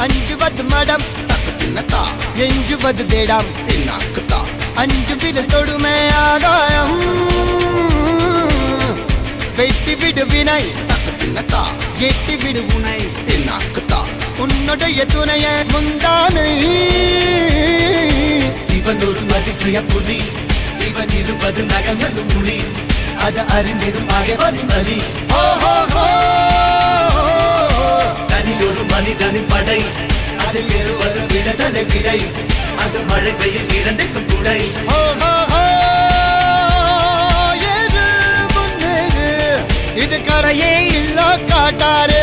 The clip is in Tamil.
அஞ்சுவது மடம் எஞ்சுவது தேடம் அஞ்சு விரல் தொடுமே ஆகாயம் வெட்டி விடு வினை எட்டி விடு உனை உன்னுடைய துணைய முந்தானை இவன் ஒரு அதிசய புலி இவன் இருபது நகங்களும் மொழி அது அறிந்திடும் ஆயவனின் வலி தனியொரு மனிதனின் படை அதில் எழுவது விடுதலை விடை அது மழை பெய்யும் இரண்டுக்கும் துணை இது கரையே இல்ல காட்டாரே